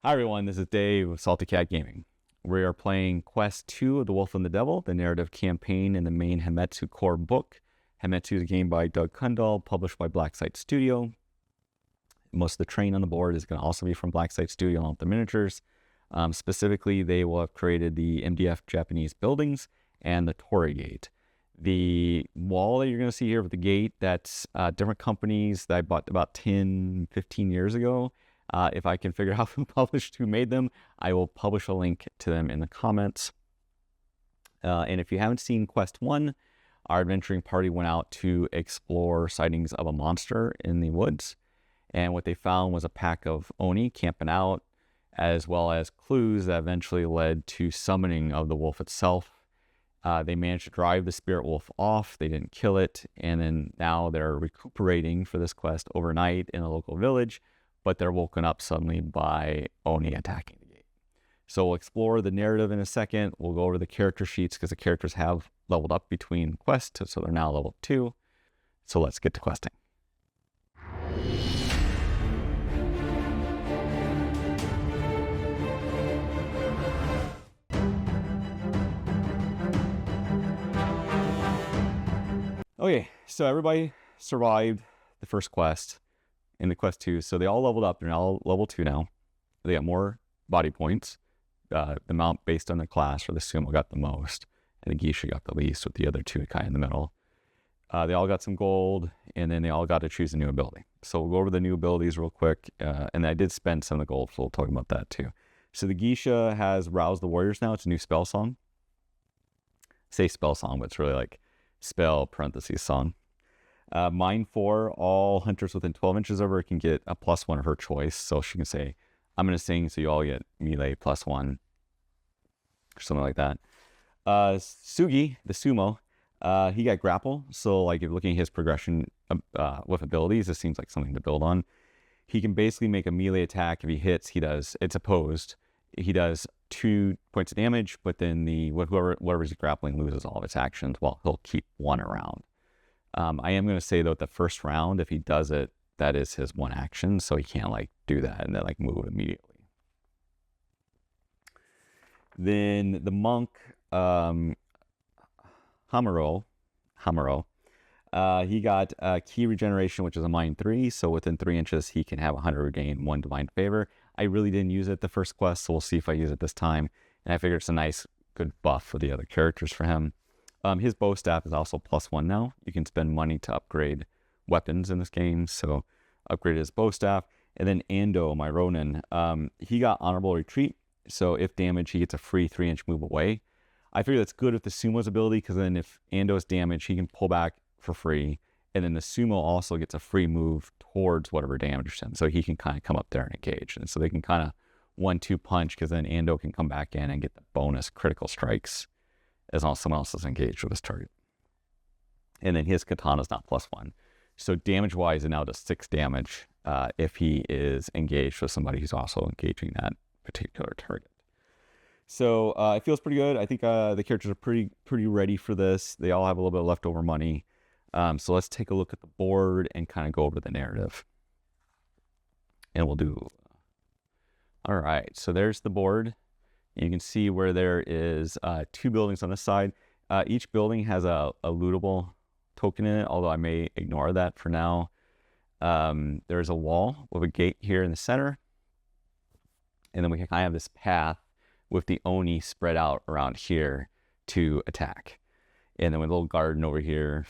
Hi everyone, this is Dave with Salty Cat Gaming. We are playing Quest 2 of The Wolf and the Devil, the narrative campaign in the main Hametsu core book. Hametsu is a game by Doug Kundal, published by Blacksite Studio. Most of the terrain on the board is going to also be from Blacksite Studio along with the miniatures. Specifically, they will have created the MDF Japanese buildings and the Torii Gate. The wall that you're going to see here with the gate, that's different companies that I bought about 10, 15 years ago. If I can figure out who published, who made them, I will publish a link to them in the comments. And if you haven't seen Quest 1, our adventuring party went out to explore sightings of a monster in the woods. And what they found was a pack of Oni camping out, as well as clues that eventually led to summoning of the wolf itself. They managed to drive the spirit wolf off. They didn't kill it. And then now they're recuperating for this quest overnight in a local village, but they're woken up suddenly by Oni attacking the gate. So we'll explore the narrative in a second. We'll go over the character sheets because the characters have leveled up between quests, so they're now level 2. So let's get to questing. Okay, so everybody survived the first quest in the quest 2, so they all leveled up. They're now level 2 now. They got more body points. The amount based on the class for the Sumo got the most, and the Geisha got the least, with the other two kind of in the middle. They all got some gold, and then they all got to choose a new ability. So we'll go over the new abilities real quick, and I did spend some of the gold, so we'll talk about that too. So the Geisha has Rouse the Warriors now. It's a new spell song. I say spell song, but it's really like spell parentheses song. Mine 4, all hunters within 12 inches of her can get a +1 of her choice. So she can say, I'm going to sing, so you all get melee +1, or something like that. Sugi, the Sumo, he got grapple. So like if you're looking at his progression with abilities, this seems like something to build on. He can basically make a melee attack. If he hits, it's opposed. He does 2 points of damage, but then whoever's grappling loses all of its actions while he'll keep 1 around. I am going to say, though, the first round, if he does it, that is his 1 action, so he can't like do that and then like move immediately. Then the monk, Hamuro, he got key regeneration, which is a mine 3, so within 3 inches he can have 100 regain 1 divine favor. I really didn't use it the first quest, so we'll see if I use it this time. And I figure it's a nice, good buff for the other characters for him. His bow staff is also +1 now. You can spend money to upgrade weapons in this game, so upgrade his bow staff. And then Ando, my Ronin, he got honorable retreat. So if damaged, he gets a free 3-inch move away. I figure that's good with the Sumo's ability, because then if Ando's damaged, he can pull back for free. And then the Sumo also gets a free move towards whatever damaged him. So he can kind of come up there and engage. And so they can kind of 1-2 punch, because then Ando can come back in and get the bonus critical strikes as long as someone else is engaged with his target. And then his katana is not +1. So damage-wise, it now does 6 damage if he is engaged with somebody who's also engaging that particular target. So it feels pretty good. I think the characters are pretty ready for this. They all have a little bit of leftover money. So let's take a look at the board and kind of go over the narrative. And we'll do... All right, so there's the board. You can see where there is 2 buildings on this side. Each building has a lootable token in it, although I may ignore that for now. There's a wall with a gate here in the center. And then we can kind of have this path with the Oni spread out around here to attack. And then with a little garden over here,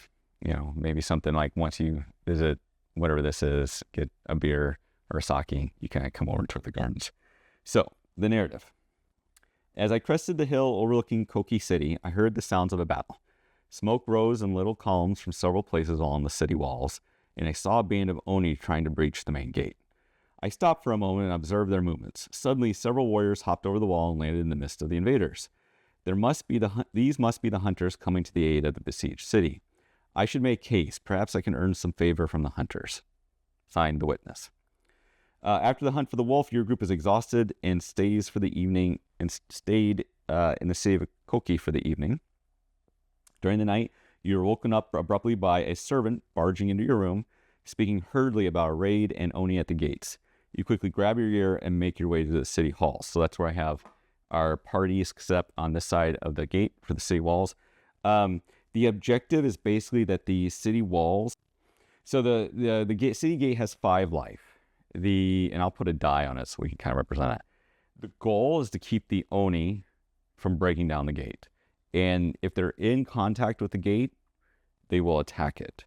maybe something like once you visit whatever this is, get a beer or a sake, you kind of come over toward the gardens. So, the narrative. As I crested the hill overlooking Koki City, I heard the sounds of a battle. Smoke rose in little columns from several places along the city walls, and I saw a band of Oni trying to breach the main gate. I stopped for a moment and observed their movements. Suddenly, several warriors hopped over the wall and landed in the midst of the invaders. These must be the hunters coming to the aid of the besieged city. I should make haste. Perhaps I can earn some favor from the hunters. Signed, the witness. After the hunt for the wolf, your group is exhausted and stays for the evening and stayed in the city of Koki for the evening. During the night, you were woken up abruptly by a servant barging into your room, speaking hurriedly about a raid and Oni at the gates. you quickly grab your gear and make your way to the city hall. So that's where I have our parties set up on this side of the gate for the city walls. The objective is basically that the city walls, so the city gate has 5 life. And I'll put a die on it so we can kind of represent it. The goal is to keep the Oni from breaking down the gate. And if they're in contact with the gate, they will attack it.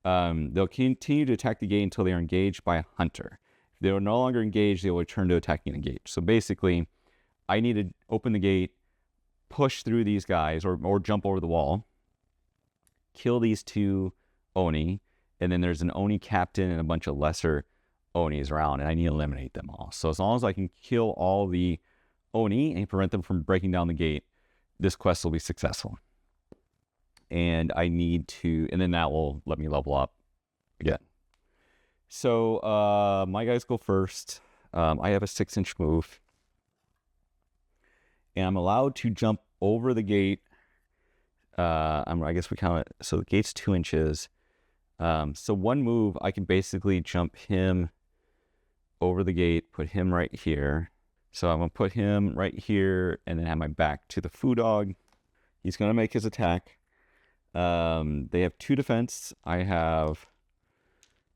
They'll continue to attack the gate until they are engaged by a hunter. If they are no longer engaged, they will return to attacking the gate. So basically, I need to open the gate, push through these guys, or jump over the wall, kill these 2 Oni, and then there's an Oni captain and a bunch of lesser Onis around, and I need to eliminate them all. So as long as I can kill all the Oni and prevent them from breaking down the gate, this quest will be successful. And I need to, and then that will let me level up again. So my guys go first. I have a 6-inch move, and I'm allowed to jump over the gate. I guess we count it. So the gate's 2 inches. So one move, I can basically jump him over the gate, put him right here. So I'm gonna put him right here, and then have my back to the foo dog. He's gonna make his attack. They have 2 defense. I have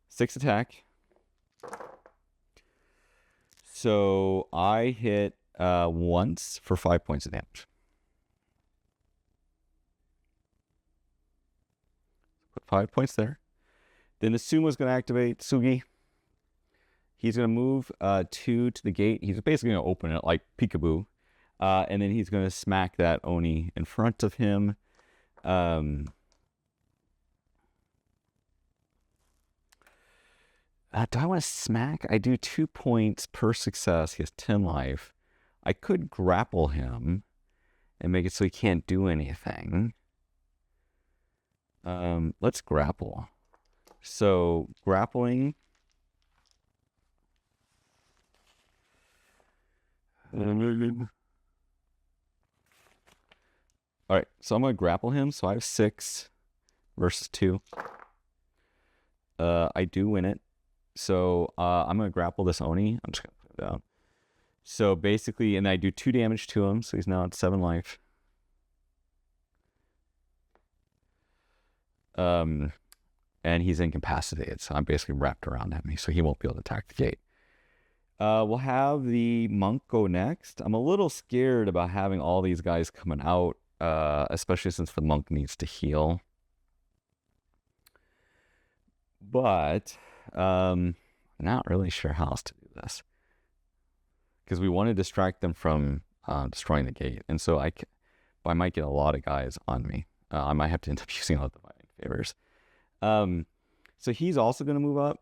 6 attack. So I hit once for 5 points of damage. Put 5 points there. Then the Sumo is going to activate Sugi. He's going to move 2 to the gate. He's basically going to open it like peekaboo. And then he's going to smack that Oni in front of him. Do I want to smack? I do 2 points per success. He has 10 life. I could grapple him and make it so he can't do anything. Let's grapple. So grappling. All right, so I'm going to grapple him. So I have 6 versus 2. I do win it. So I'm going to grapple this Oni. I'm just going to put it down. So basically, and I do 2 damage to him. So he's now at 7 life. And he's incapacitated. So I'm basically wrapped around him. So he won't be able to attack the gate. We'll have the monk go next. I'm a little scared about having all these guys coming out, especially since the monk needs to heal. But not really sure how else to do this, because we want to distract them from destroying the gate. And so I might get a lot of guys on me. I might have to end up using all the divine favors. So he's also going to move up.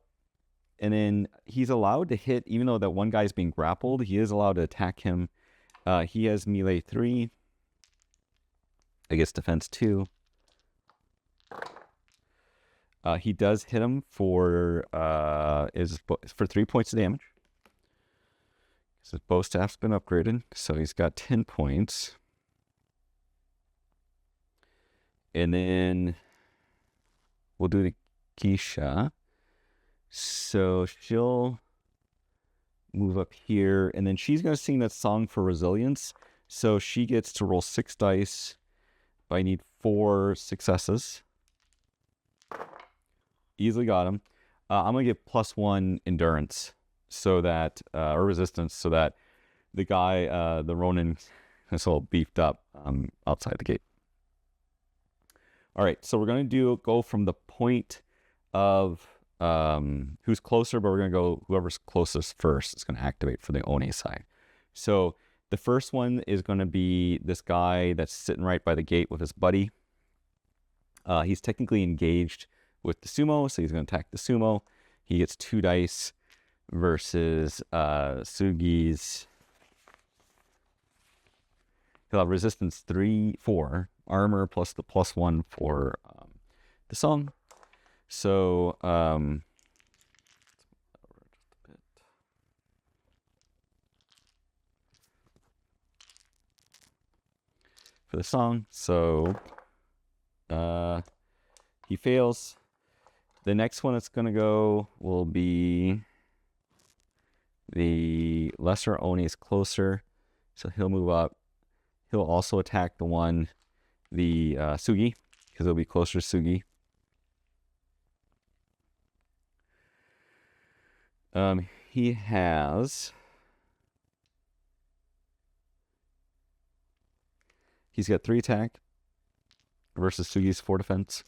And then he's allowed to hit, even though that one guy's being grappled, he is allowed to attack him. He has melee 3. I guess defense 2. He does hit him for 3 points of damage. His bow staff's been upgraded, so he's got 10 points. And then we'll do the Geisha. So she'll move up here, and then she's going to sing that song for resilience. So she gets to roll 6 dice, but I need 4 successes. Easily got him. I'm going to get +1 endurance, so that, or resistance, so that the guy, the Ronin, is all beefed up outside the gate. All right, so we're going to go from the point of who's closer, but we're going to go whoever's closest first is going to activate for the Oni side. So the first one is going to be this guy that's sitting right by the gate with his buddy. He's technically engaged with the Sumo, so he's going to attack the Sumo. He gets 2 dice versus Sugi's. He'll have resistance 4, armor plus the +1 for the song. So, for the song, so he fails. The next one that's going to go will be The lesser Oni is closer, so he'll move up. He'll also attack the Sugi, because it'll be closer to Sugi. He's got 3 attack versus Sugi's 4 defense.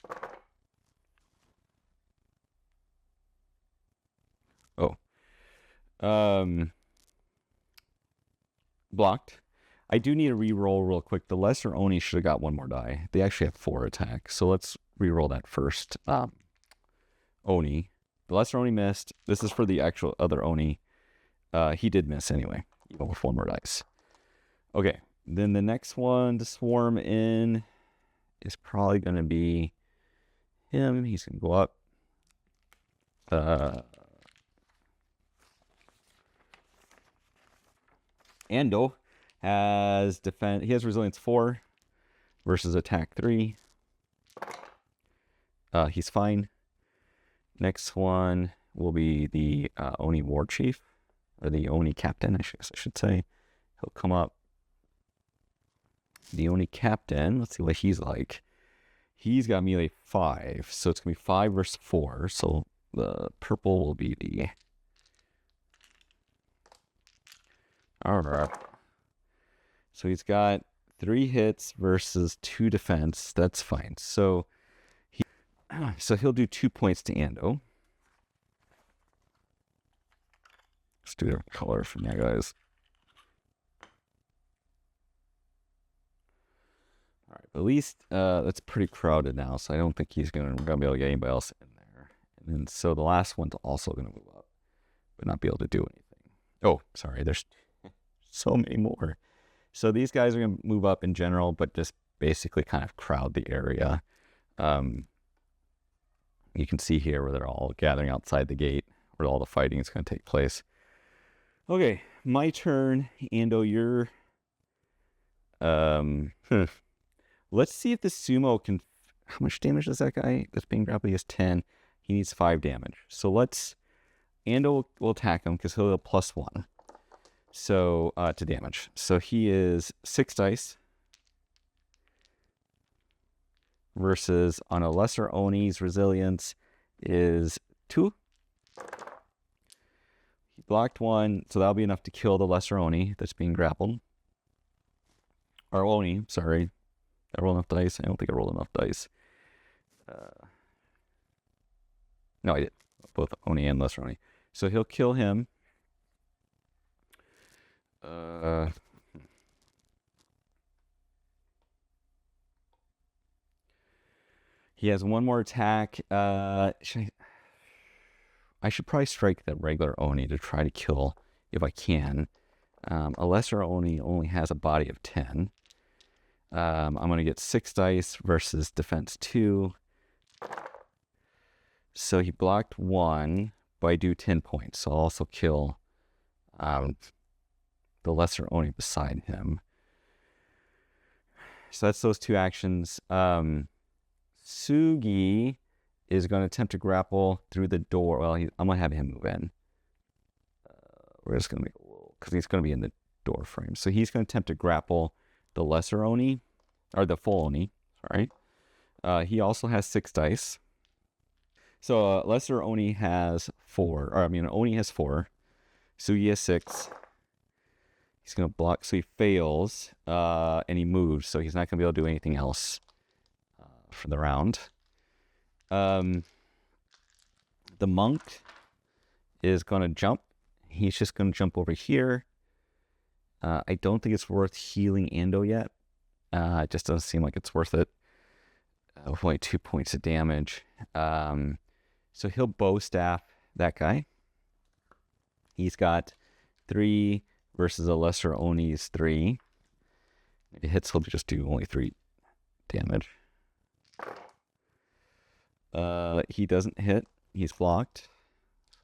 Blocked. I do need to re-roll real quick. The lesser Oni should have got 1 more die. They actually have 4 attack, so let's re-roll that first. Oni. The lesser Oni missed. This is for the actual other Oni. He did miss anyway, even with 1 more dice. Okay, then the next one to swarm in is probably going to be him. He's going to go up. Ando has defense. He has resilience 4 versus attack 3. He's fine. Next one will be the Oni War Chief, or the Oni Captain, I should say. He'll come up. The Oni Captain, let's see what he's like. He's got melee 5, so it's going to be 5 versus 4. So the purple will be the... Alright. So he's got 3 hits versus 2 defense. That's fine. So he'll do 2 points to Ando. Let's do a color for that, guys. All right, but at least that's pretty crowded now, so I don't think he's gonna be able to get anybody else in there. And then so the last one's also gonna move up, but not be able to do anything. Oh, sorry, there's so many more. So these guys are gonna move up in general, but just basically kind of crowd the area. You can see here where they're all gathering outside the gate, where all the fighting is going to take place. Okay, my turn. Ando, you're... Let's see if the Sumo can... How much damage does that guy that's being grappled? He has 10. He needs 5 damage. So Ando will attack him because he'll have +1. So, to damage. So he is 6 dice. Versus on a lesser Oni's resilience is 2. He blocked 1, so that'll be enough to kill the lesser Oni that's being grappled. Or Oni, sorry. I rolled enough dice. I don't think I rolled enough dice. No, I did. Both Oni and lesser Oni. So he'll kill him. He has 1 more attack. I should probably strike that regular Oni to try to kill if I can. A lesser Oni only has a body of 10. I'm going to get 6 dice versus defense 2. So he blocked 1, but I do 10 points. So I'll also kill the lesser Oni beside him. So that's those 2 actions. Sugi is going to attempt to grapple through the door. Well, I'm going to have him move in. We're just going to make a little, because he's going to be in the door frame. So he's going to attempt to grapple the lesser Oni, or the full Oni, sorry. He also has 6 dice. So lesser Oni has 4, Oni has 4. Sugi has 6. He's going to block, so he fails, and he moves, so he's not going to be able to do anything else for the round. The monk is going to jump. He's just going to jump over here. I don't think it's worth healing Ando yet. It just doesn't seem like it's worth it. With only 2 points of damage. So he'll bow staff that guy. He's got 3 versus a lesser Oni's 3. If it hits, he'll just do only 3 damage. He doesn't hit. He's blocked.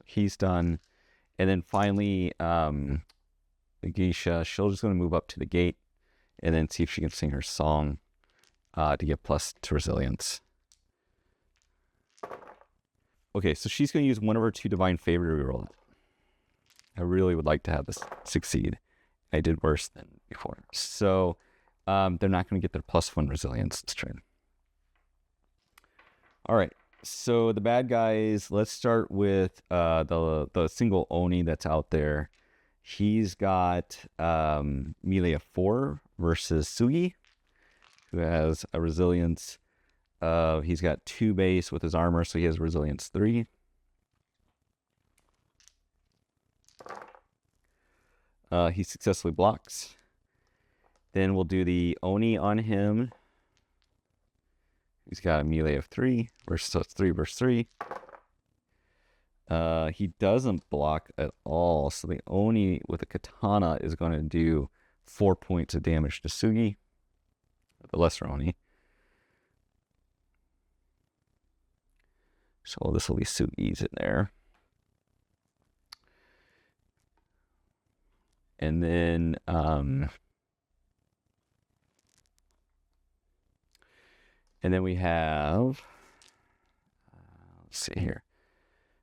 He's done. And then finally, the geisha, she's just going to move up to the gate and then see if she can sing her song to get plus to resilience. Okay, so she's going to use one of her 2 divine favor to reroll it. I really would like to have this succeed. I did worse than before. So they're not going to get their +1 resilience this turn. All right. So the bad guys, let's start with the single Oni that's out there. He's got melee of 4 versus Sugi, who has a resilience of, he's got 2 base with his armor, so he has resilience 3. He successfully blocks. Then we'll do the Oni on him. He's got a melee of 3 versus, so it's 3 versus 3. He doesn't block at all, so the Oni with a katana is going to do 4 points of damage to Sugi, the lesser Oni. So this will be Sugi's in there. And then we have, let's see here.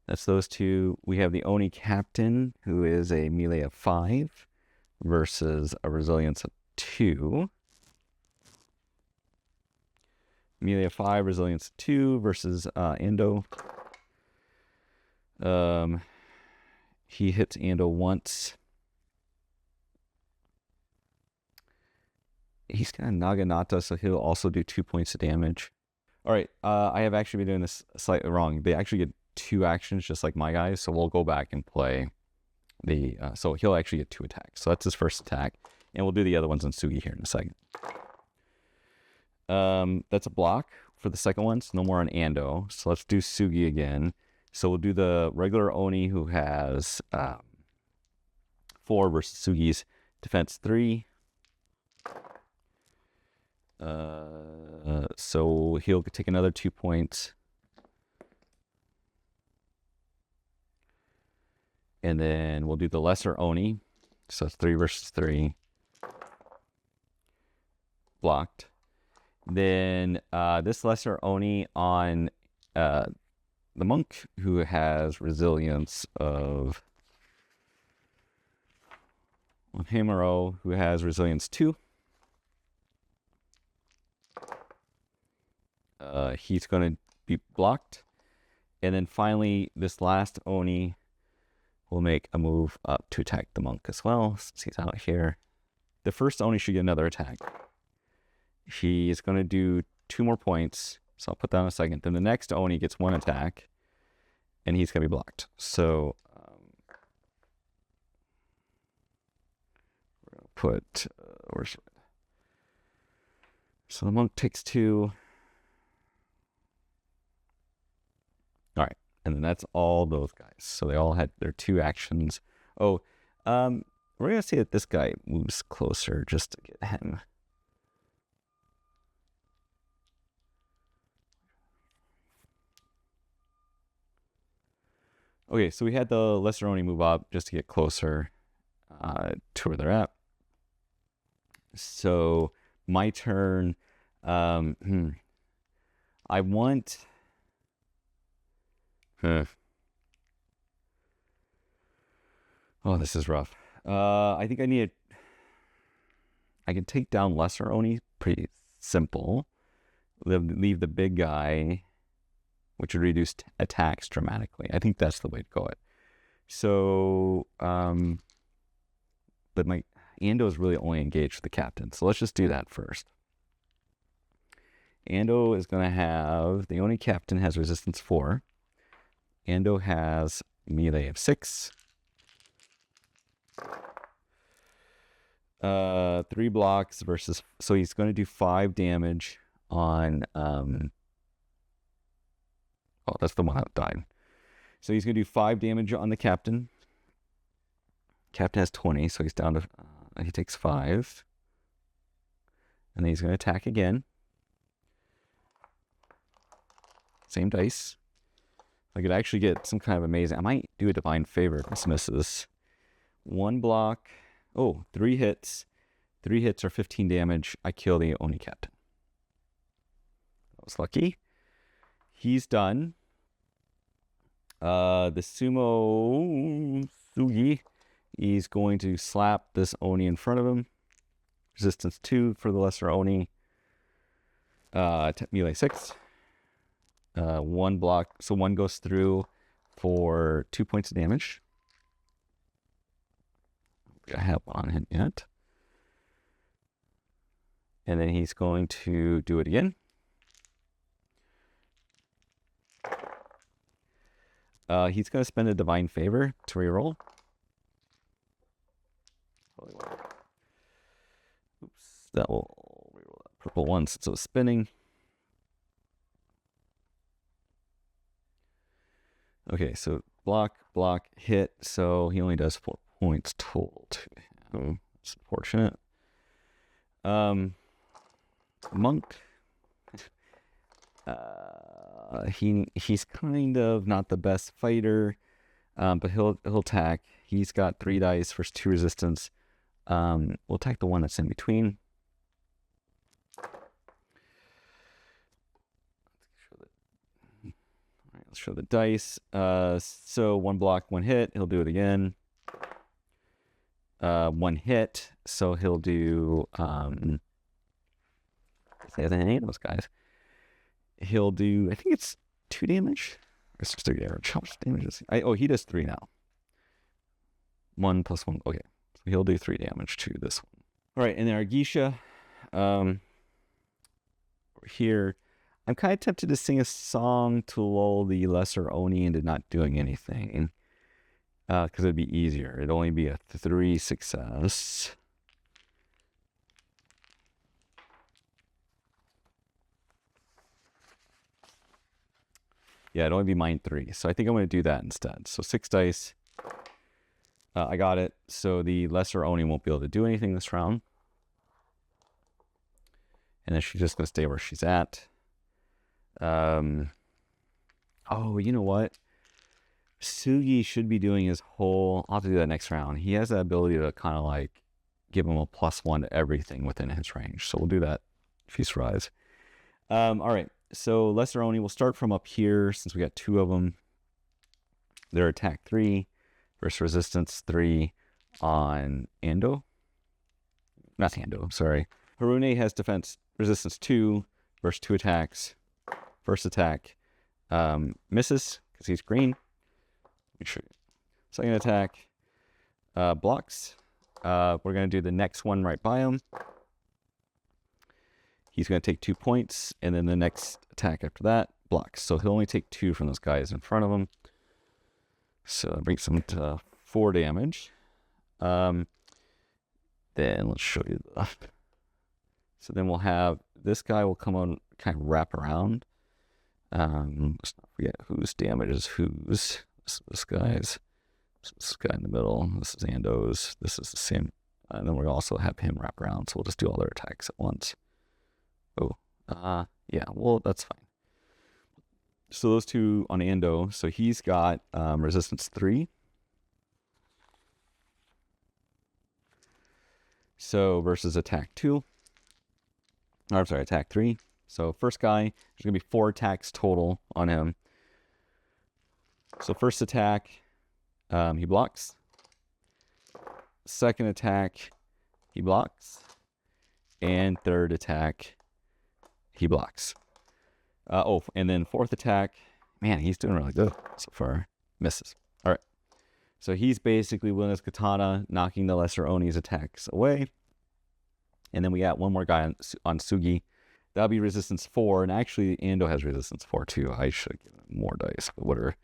That's those two. We have the Oni Captain, who is a melee of 5 versus a resilience of 2. Melee of 5, resilience 2 versus Ando. He hits Ando once. He's got Naginata, so he'll also do 2 points of damage. All right, I have actually been doing this slightly wrong. They actually get 2 actions, just like my guys, so we'll go back and play the... so he'll actually get 2 attacks. So that's his first attack, and we'll do the other ones on Sugi here in a second. That's a block for the second one, so no more on Ando. So let's do Sugi again. So we'll do the regular Oni, who has 4 versus Sugi's defense 3. So he'll take another 2 points. And then we'll do the lesser Oni. So it's 3 versus 3. Blocked. Then this lesser Oni on the monk, who has resilience of... on Hamero, who has resilience 2. He's going to be blocked. And then finally, this last Oni will make a move up to attack the monk as well, since he's out here. The first Oni should get another attack. He is going to do 2 more points, so I'll put that in a second. Then the next Oni gets 1 attack, and he's going to be blocked. So we're going to put... where's... So the monk takes 2... All right, and then that's all those guys. So they all had their 2 actions. Oh, we're going to say that this guy moves closer just to get him. Okay, so we had the lesser Oni move up just to get closer to where they're at. So my turn. I want... Oh, this is rough. I think I need... I can take down lesser Oni, pretty simple. Leave the big guy, which would reduce attacks dramatically. I think that's the way to go it. So, but my Ando is really only engaged with the captain. So let's just do that first. Ando is going to have... the Oni captain has resistance 4. Ando has melee of 6. 3 blocks versus... so he's going to do 5 damage on... oh, that's the one that died. So he's going to do 5 damage on the captain. Captain has 20, so he's down to... he takes 5. And then he's going to attack again. Same dice. I could actually get some kind of amazing... I might do a divine favor if this misses. 1 block. Oh, 3 hits. 3 hits are 15 damage. I kill the Oni captain. That was lucky. He's done. The Sumo Sugi He's going to slap this Oni in front of him. Resistance 2 for the lesser Oni. Melee 6. 1 block. So 1 goes through for 2 points of damage. I have one on him yet. And then he's going to do it again. He's going to spend a Divine Favor to reroll. Oops, that will reroll that purple one since it was spinning. Okay, so block, hit. So he only does 4 points total to him. It's unfortunate. Monk. He's kind of not the best fighter, but he'll attack. He's got 3 dice versus 2 resistance. We'll attack the one that's in between. Let's show the dice. So 1 block, 1 hit. He'll do it again. 1 hit. So he'll do. Say any of those guys. He'll do. I think it's 2 damage. Or it's just 3 damage. How much damage is he? He does 3 now. 1 plus 1. Okay, so he'll do 3 damage to this one. All right, and then our Geisha. Over here. I'm kind of tempted to sing a song to lull the lesser Oni into not doing anything. Because it'd be easier. It'd only be a 3 success. Yeah, it'd only be mine 3. So I think I'm going to do that instead. So 6 dice. I got it. So the lesser Oni won't be able to do anything this round. And then she's just going to stay where she's at. Oh, you know what? Sugi should be doing his whole. I'll have to do that next round. He has the ability to kind of like give him a +1 to everything within his range. So we'll do that if he survives. All right. So lesser Oni will start from up here since we got 2 of them. Their attack 3 versus resistance 3 on Ando. Not Ando, I'm sorry. Harune has defense resistance 2 versus 2 attacks. First attack misses because he's green. Let me show you. Second attack blocks. We're going to do the next one right by him. He's going to take 2 points, and then the next attack after that blocks. So he'll only take 2 from those guys in front of him. So that brings him to 4 damage. Then let's show you the. So then we'll have this guy will come on, kind of wrap around. Let's not forget whose damage is whose. This guy's. This guy in the middle. This is Ando's. This is the same. And then we'll also have him wrap around. So we'll just do all their attacks at once. Oh, yeah. Well, that's fine. So those 2 on Ando. So he's got resistance 3. So versus attack 2. Or, I'm sorry, attack 3. So first guy, there's going to be 4 attacks total on him. So first attack, he blocks. Second attack, he blocks. And third attack, he blocks. And then fourth attack, man, he's doing really good so far. Misses. All right. So he's basically wielding his katana, knocking the lesser Oni's attacks away. And then we got one more guy on Sugi. That'll be resistance 4. And actually, Ando has resistance 4 too. I should give him more dice, but whatever.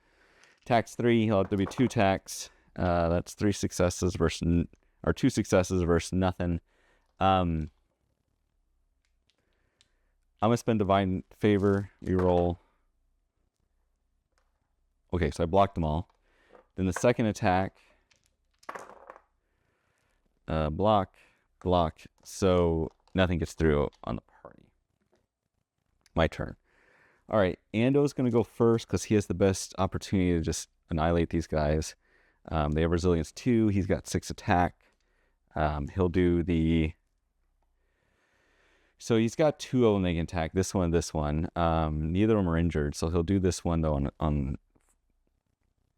Attacks 3, he'll have to be 2 attacks. That's 3 successes versus, or 2 successes versus nothing. I'm going to spend Divine Favor, reroll. Okay, so I blocked them all. Then the second attack, block. So nothing gets through on the party. My turn. All right, Ando's going to go first because he has the best opportunity to just annihilate these guys. They have resilience 2. He's got 6 attack. He'll do the. So he's got 2 of them they can attack. This one, this one. Neither of them are injured, so he'll do this one though on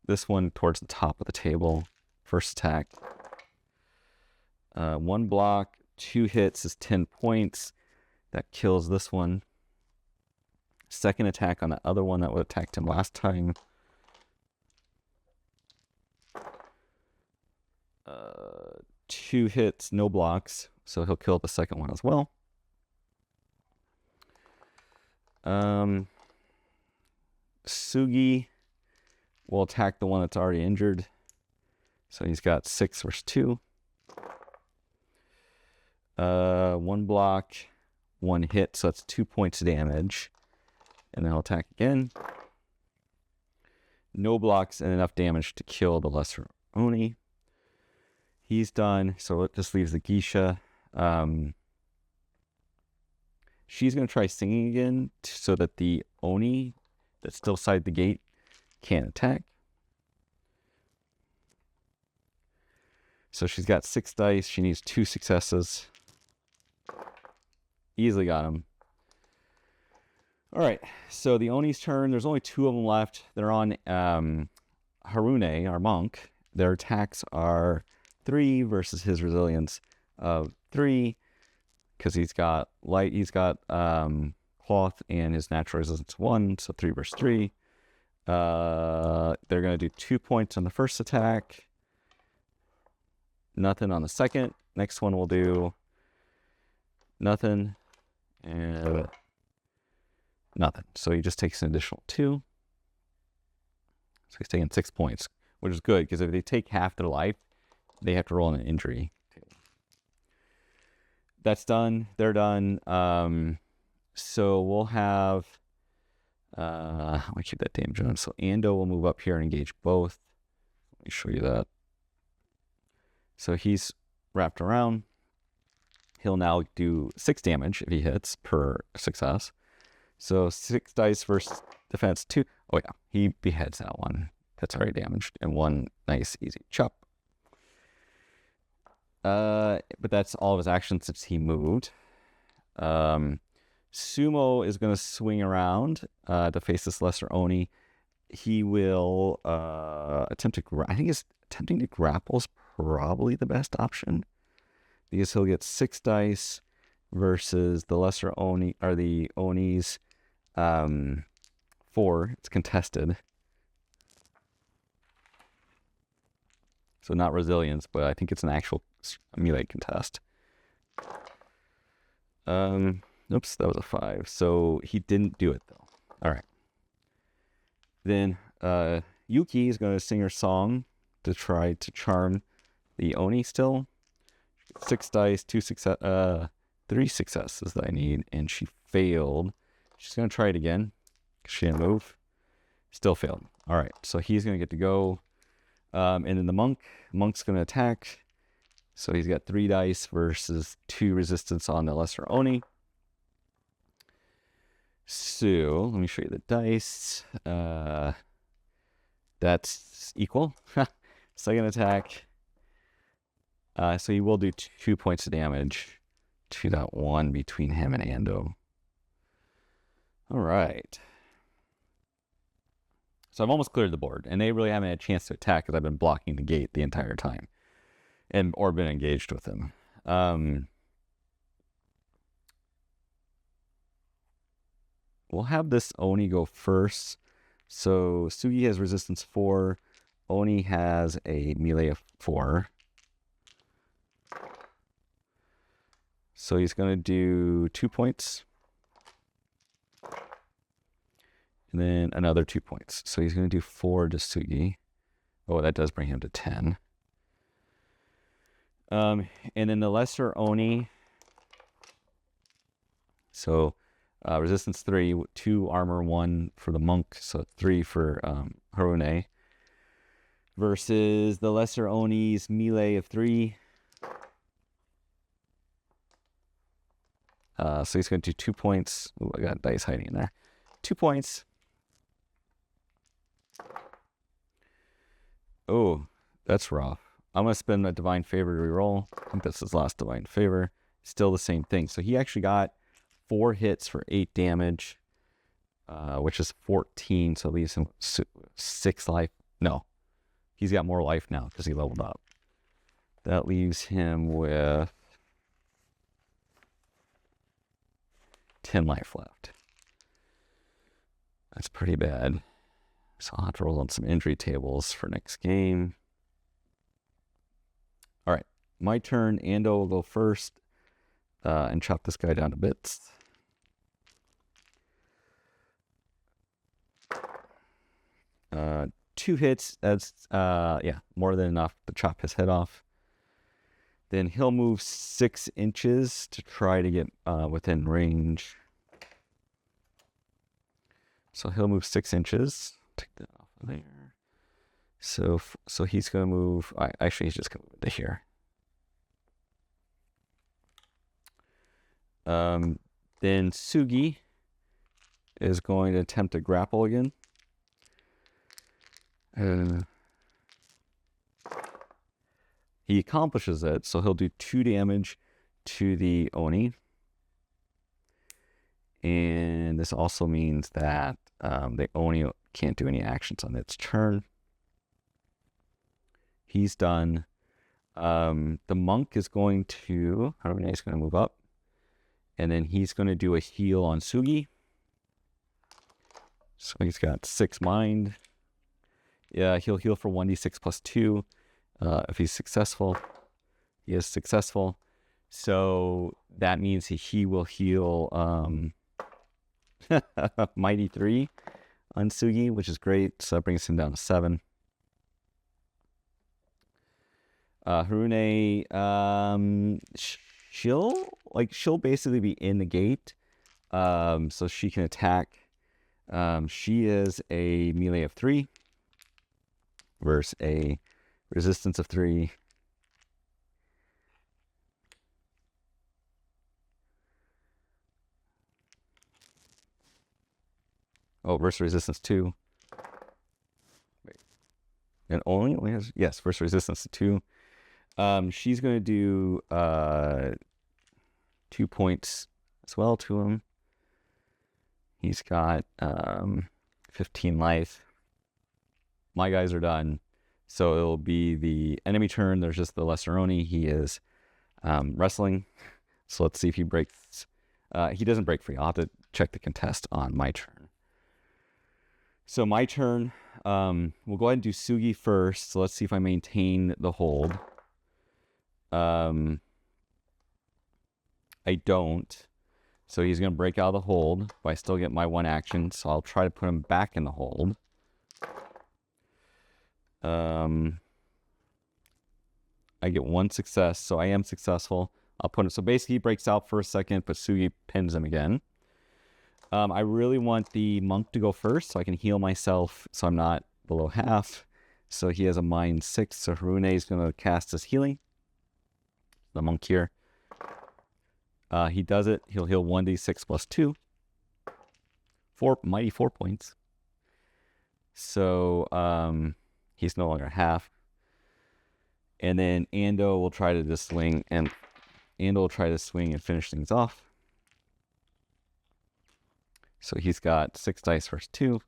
this one towards the top of the table. First attack 1 block, 2 hits is 10 points. That kills this one. Second attack on the other one that would attacked him last time. 2 hits, no blocks, so he'll kill the second one as well. Sugi will attack the one that's already injured. So he's got 6 versus 2. 1 block, 1 hit, so that's 2 points of damage. And then he'll attack again. No blocks and enough damage to kill the lesser Oni. He's done, so it just leaves the Geisha. She's going to try singing again so that the Oni that's still inside the gate can't attack. So she's got 6 dice. She needs 2 successes. Easily got him. All right, so the Oni's turn. There's only 2 of them left. They're on Harune, our monk. Their attacks are 3 versus his resilience of 3, because he's got light. He's got cloth, and his natural resistance 1, so 3 versus 3. They're going to do 2 points on the first attack. Nothing on the second. Next one will do nothing and nothing. So he just takes an additional 2. So he's taking 6 points, which is good, because if they take half their life, they have to roll an injury. That's done. They're done. So we'll have... I'll keep that damage on. So Ando will move up here and engage both. Let me show you that. So he's wrapped around. He'll now do 6 damage if he hits per success. So 6 dice versus defense 2. Oh yeah, he beheads that one. That's already damaged. And 1 nice easy chop. But that's all of his actions since he moved. Sumo is going to swing around to face this lesser Oni. He will attempt to... I think attempting to grapple is probably the best option, because he'll get 6 dice versus the lesser Oni, or the Oni's 4. It's contested. So not resilience, but I think it's an actual melee contest. Oops, that was a 5. So he didn't do it, though. All right. Then Yuki is going to sing her song to try to charm the Oni still. 6 dice, 3 successes that I need, and she failed. She's going to try it again. She didn't move. Still failed. All right, so he's going to get to go. And then the monk's going to attack. So he's got 3 dice versus 2 resistance on the lesser Oni. So let me show you the dice. That's equal. Second attack. So he will do 2 points of damage. 2.1 between him and Ando. All right. So I've almost cleared the board, and they really haven't had a chance to attack because I've been blocking the gate the entire time, or been engaged with him. We'll have this Oni go first. So Sugi has resistance 4. Oni has a melee of 4. So he's going to do 2 points. And then another 2 points. So he's going to do 4 to Sugi. Oh, that does bring him to 10. And then the lesser Oni. So resistance 3, 2 armor, 1 for the monk. So 3 for Harune. Versus the lesser Oni's melee of 3. So he's going to do 2 points. Ooh, I got dice hiding in there. 2 points. Oh, that's rough. I'm going to spend a Divine Favor to reroll. I think that's his last Divine Favor. Still the same thing. So he actually got 4 hits for 8 damage, which is 14. So leaves him 6 life. No, he's got more life now because he leveled up. That leaves him with 10 life left. That's pretty bad. So I'll have to roll on some injury tables for next game. All right, my turn. Ando will go first and chop this guy down to bits. Two hits. That's more than enough to chop his head off. Then he'll move 6 inches to try to get within range. So he'll move 6 inches. Take that off of there. So he's going to move. Actually, he's just going to move to here. Then Sugi is going to attempt to grapple again. He accomplishes it, so he'll do 2 damage to the Oni. And this also means that the Oni can't do any actions on its turn. He's done. The monk is going to, Harune's going to move up. And then he's going to do a heal on Sugi. So he's got 6 mind. Yeah, he'll heal for 1d6 plus 2 if he's successful. He is successful. So that means he will heal Mighty 3 on Sugi, which is great. So that brings him down to 7. Harune, she'll basically be in the gate, so she can attack. She is a melee of 3 versus a resistance of 3. Oh, versus resistance 2. Wait. And only has, yes, versus resistance 2. She's going to do 2 points as well to him. He's got 15 life. My guys are done. So it'll be the enemy turn. There's just the lesser Oni. He is wrestling. So let's see if he breaks. He doesn't break free. I'll have to check the contest on my turn. So my turn, we'll go ahead and do Sugi first. So let's see if I maintain the hold. I don't. So he's going to break out of the hold, but I still get my 1 action. So I'll try to put him back in the hold. I get 1 success, so I am successful. I'll put him. So basically he breaks out for a second, but Sugi pins him again. I really want the monk to go first so I can heal myself so I'm not below half. So he has a mind 6. So Harune is going to cast his healing. The monk here. He does it. He'll heal 1d6 plus 2. Mighty 4 points. So he's no longer half. And then Ando will try to just swing and finish things off. So he's got 6 dice versus 2.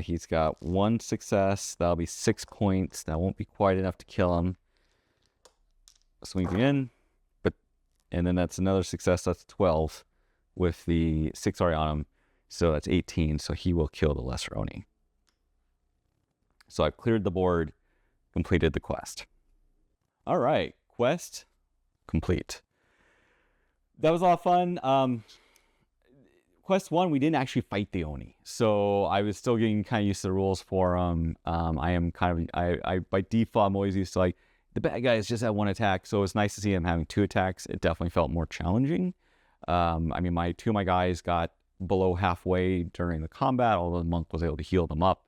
He's got 1 success. That'll be 6 points. That won't be quite enough to kill him. Swings again. And then that's another success. That's 12 with the 6 already on him. So that's 18. So he will kill the lesser Oni. So I've cleared the board, completed the quest. All right. Quest complete. That was a lot of fun. Quest 1, we didn't actually fight the Oni. So I was still getting kind of used to the rules for I by default, I'm always used to like, the bad guys just had 1 attack, so it's nice to see him having 2 attacks. It definitely felt more challenging. I mean, 2 of my guys got below halfway during the combat, although the monk was able to heal them up.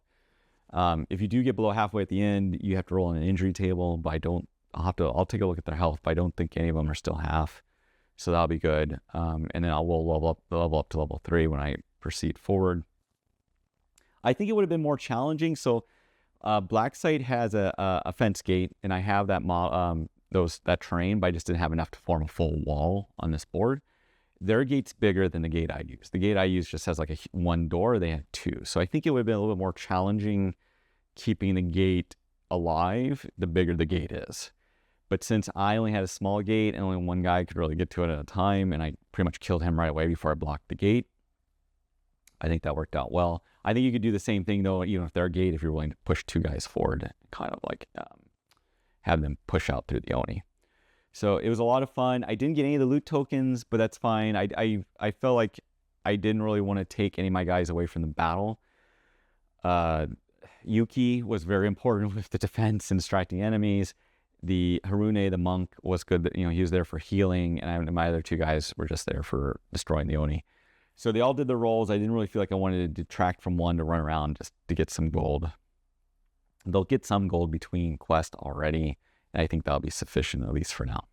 If you do get below halfway at the end, you have to roll on an injury table, but I'll take a look at their health, but I don't think any of them are still half. So that'll be good. And then will level up to level 3 when I proceed forward. I think it would have been more challenging. So Black Site has a fence gate, and I have that that terrain, but I just didn't have enough to form a full wall on this board. Their gate's bigger than the gate I use. The gate I use just has like 1 door. They had 2. So I think it would have been a little bit more challenging keeping the gate alive, the bigger the gate is. But since I only had a small gate and only one guy could really get to it at a time, and I pretty much killed him right away before I blocked the gate, I think that worked out well. I think you could do the same thing, though, even if they're a gate, if you're willing to push 2 guys forward, kind of like have them push out through the Oni. So it was a lot of fun. I didn't get any of the loot tokens, but that's fine. I felt like I didn't really want to take any of my guys away from the battle. Yuki was very important with the defense and distracting enemies. The Harune, the monk, was good. He was there for healing, and my other 2 guys were just there for destroying the Oni. So they all did their roles. I didn't really feel like I wanted to detract from one to run around just to get some gold. They'll get some gold between quests already, and I think that'll be sufficient, at least for now.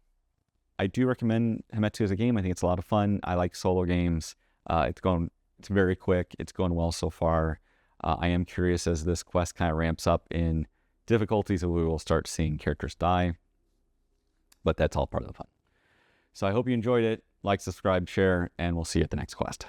I do recommend Hametsu as a game. I think it's a lot of fun. I like solo games. It's very quick. It's going well so far. I am curious as this quest kind of ramps up in difficulties, we will start seeing characters die. But that's all part of the fun. So I hope you enjoyed it. Like, subscribe, share, and we'll see you at the next quest.